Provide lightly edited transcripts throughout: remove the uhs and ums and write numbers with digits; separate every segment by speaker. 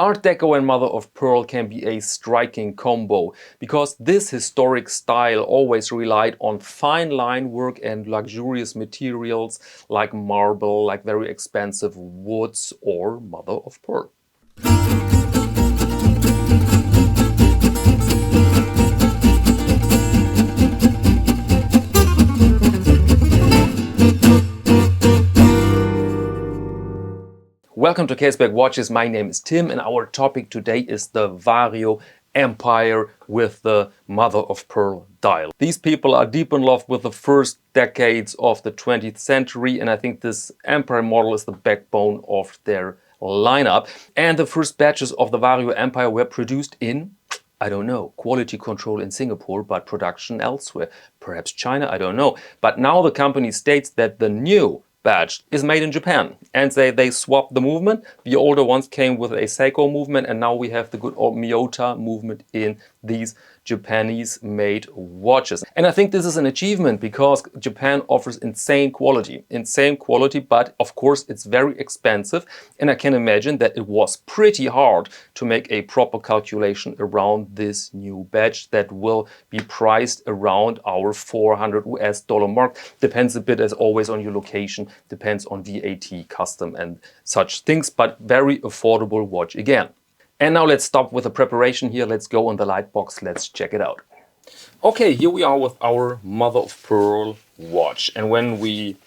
Speaker 1: Art Deco and mother of pearl can be a striking combo, because this historic style always relied on fine line work and luxurious materials like marble, like very expensive woods or mother of pearl. Welcome to Caseback Watches. My name is Tim and our topic today is the Vario Empire with the mother of pearl dial. These people are deep in love with the first decades of the 20th century, and I think this Empire model is the backbone of their lineup. And the first batches of the Vario Empire were produced in, I don't know, quality control in Singapore, but production elsewhere. Perhaps China, I don't know. But now the company states that the new batch is made in Japan, and they swapped the movement. The older ones came with a Seiko movement, and now we have the good old Myjota movement in these Japanese made watches. And I think this is an achievement because Japan offers insane quality, but of course it's very expensive, and I can imagine that it was pretty hard to make a proper calculation around this new batch that will be priced around our 400 US dollar mark. Depends a bit, as always, on your location, depends on VAT, custom and such things, but very affordable watch again. And now let's stop with the preparation here. Let's go on the light box. Let's check it out. Okay, here we are with our mother of pearl watch. And when we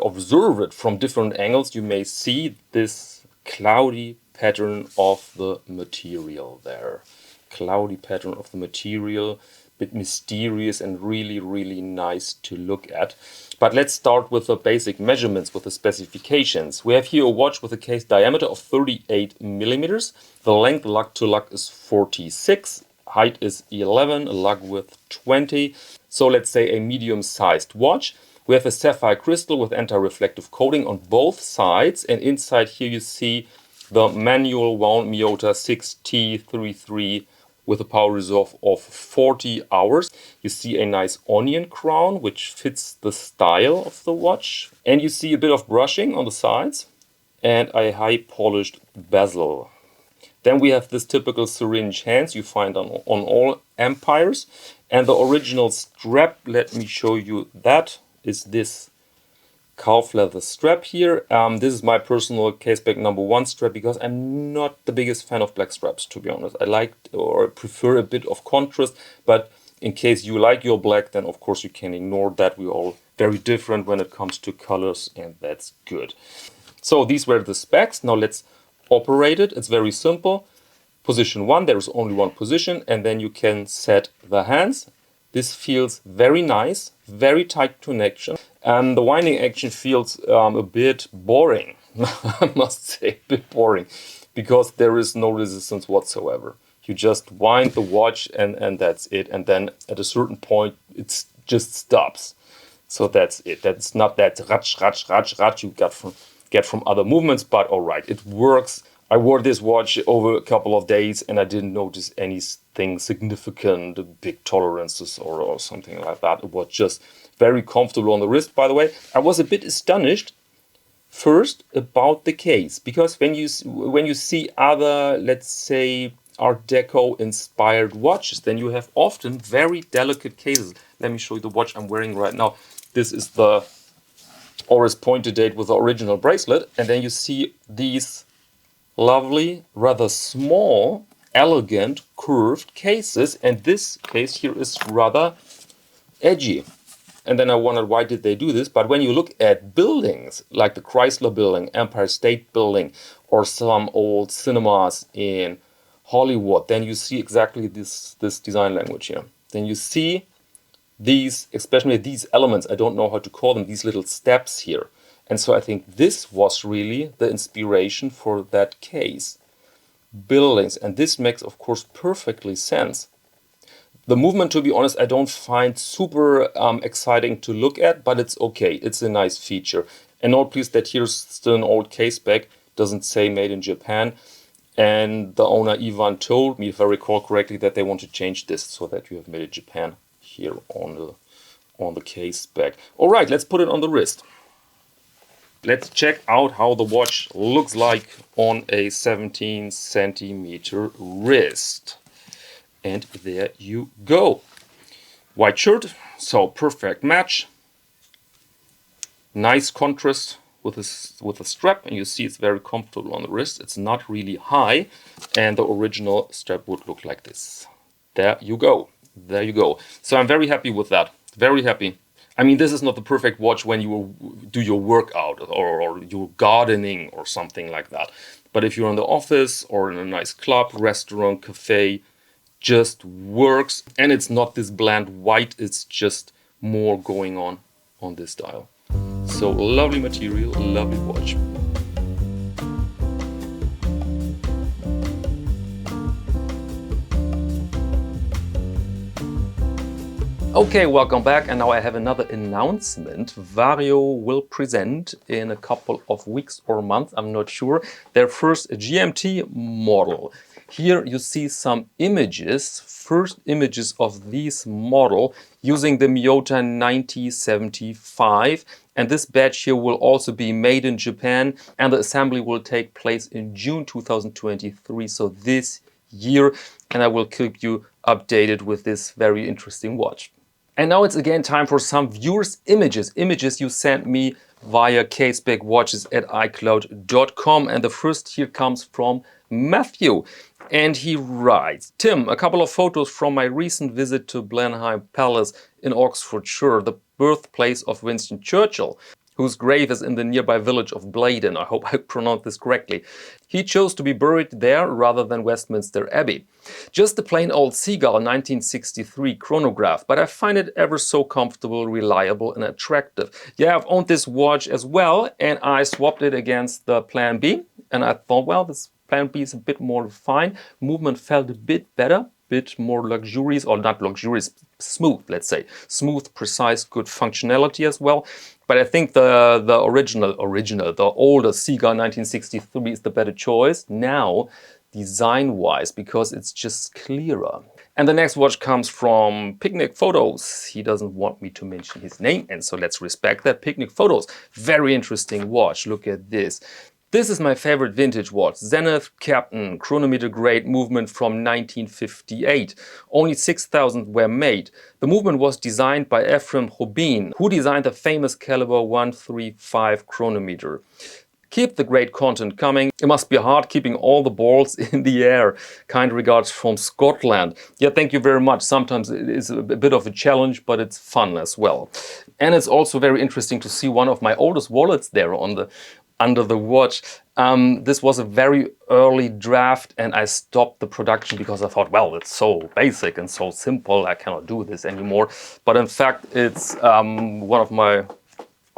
Speaker 1: observe it from different angles, you may see this cloudy pattern of the material there. Cloudy pattern of the material, bit mysterious and really, really nice to look at. But let's start with the basic measurements, with the specifications. We have here a watch with a case diameter of 38 millimeters. The length lug to lug is 46. Height is 11, a lug width 20. So let's say a medium-sized watch. We have a sapphire crystal with anti-reflective coating on both sides. And inside here you see the manual wound Myjota 6T33 with a power reserve of 40 hours. You see a nice onion crown, which fits the style of the watch. And you see a bit of brushing on the sides and a high polished bezel. Then we have this typical syringe hands you find on all Empires. And the original strap, let me show you that, is this calf leather strap here. This is my personal Caseback #1 strap because I'm not the biggest fan of black straps, to be honest. I like or prefer a bit of contrast, but in case you like your black, then of course you can ignore that. We're all very different when it comes to colors, and that's good. So these were the specs. Now let's operate it. It's very simple. Position 1, there is only one position, and then you can set the hands. This feels very nice, very tight connection. And the winding action feels a bit boring, I must say, a bit boring, because there is no resistance whatsoever. You just wind the watch and that's it. And then at a certain point, it just stops. So that's it. That's not that ratch you get from other movements, but all right, it works. I wore this watch over a couple of days and I didn't notice anything significant, big tolerances or something like that. It was just very comfortable on the wrist, by the way. I was a bit astonished first about the case, because when you see other, let's say, Art Deco inspired watches, then you have often very delicate cases. Let me show you the watch I'm wearing right now. This is the Oris pointed date with the original bracelet, and then you see these lovely, rather small, elegant, curved cases, and this case here is rather edgy. And then I wondered, why did they do this? But when you look at buildings, like the Chrysler Building, Empire State Building, or some old cinemas in Hollywood, then you see exactly this design language here. Then you see these, especially these elements, I don't know how to call them, these little steps here. And so I think this was really the inspiration for that case. Buildings, and this makes, of course, perfectly sense. The movement, to be honest, I don't find super exciting to look at, but it's okay. It's a nice feature. And note please that here's still an old Caseback, doesn't say made in Japan. And the owner Ivan told me, if I recall correctly, that they want to change this so that you have made in Japan here on the Caseback. All right, let's put it on the wrist. Let's check out how the watch looks like on a 17 centimeter wrist. And there you go. White shirt, so perfect match. Nice contrast with the strap, and you see it's very comfortable on the wrist. It's not really high, and the original strap would look like this. There you go. There you go. So I'm very happy with that. Very happy. I mean, this is not the perfect watch when you do your workout or you're gardening or something like that. But if you're in the office or in a nice club, restaurant, cafe, just works. And it's not this bland white, it's just more going on this dial. So lovely material, lovely watch. Okay, welcome back, and now I have another announcement. Vario will present in a couple of weeks or months, I'm not sure, their first GMT model. Here you see some images, first images of this model using the Myjota 9075. And this badge here will also be made in Japan, and the assembly will take place in June 2023, so this year. And I will keep you updated with this very interesting watch. And now it's again time for some viewers' images. Images you sent me via Caseback Watches at iCloud.com. And the first here comes from Matthew. And he writes, Tim, a couple of photos from my recent visit to Blenheim Palace in Oxfordshire, the birthplace of Winston Churchill, whose grave is in the nearby village of Blaydon. I hope I pronounced this correctly. He chose to be buried there rather than Westminster Abbey. Just a plain old Seagull 1963 chronograph, but I find it ever so comfortable, reliable and attractive. Yeah, I've owned this watch as well, and I swapped it against the Plan B, and I thought, well, this Plan B is a bit more refined. Movement felt a bit better, bit more luxurious, or not luxurious, smooth, let's say. Smooth, precise, good functionality as well. But I think the older Seagull 1963 is the better choice now, design-wise, because it's just clearer. And the next watch comes from Picnic Photos. He doesn't want me to mention his name, and so let's respect that. Picnic Photos, very interesting watch. Look at this. This is my favorite vintage watch, Zenith Captain, chronometer grade, movement from 1958. Only 6,000 were made. The movement was designed by Ephraim Rubin, who designed the famous caliber 135 chronometer. Keep the great content coming. It must be hard keeping all the balls in the air. Kind regards from Scotland. Yeah, thank you very much. Sometimes it is a bit of a challenge, but it's fun as well. And it's also very interesting to see one of my oldest wallets there under the watch. This was a very early draft, and I stopped the production because I thought, well, it's so basic and so simple, I cannot do this anymore. But in fact, it's one of my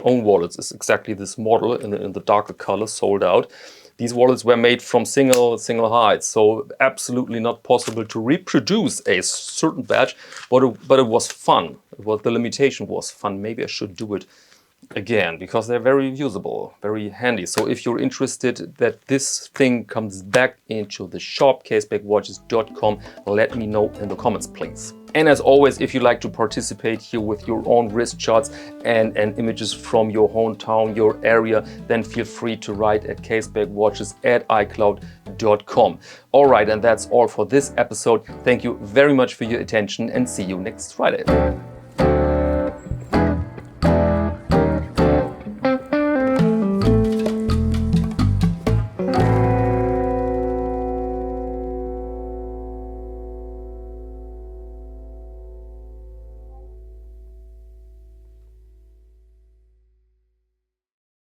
Speaker 1: own wallets is exactly this model in the darker color, sold out. These wallets were made from single hides, so absolutely not possible to reproduce a certain badge, but it was fun. The limitation was fun. Maybe I should do it again, because they're very usable, very handy. So if you're interested that this thing comes back into the shop, casebackwatches.com, let me know in the comments, please. And as always, if you like to participate here with your own wrist charts and images from your hometown, your area, then feel free to write at casebackwatches at iCloud.com. All right, and that's all for this episode. Thank you very much for your attention, and see you next Friday.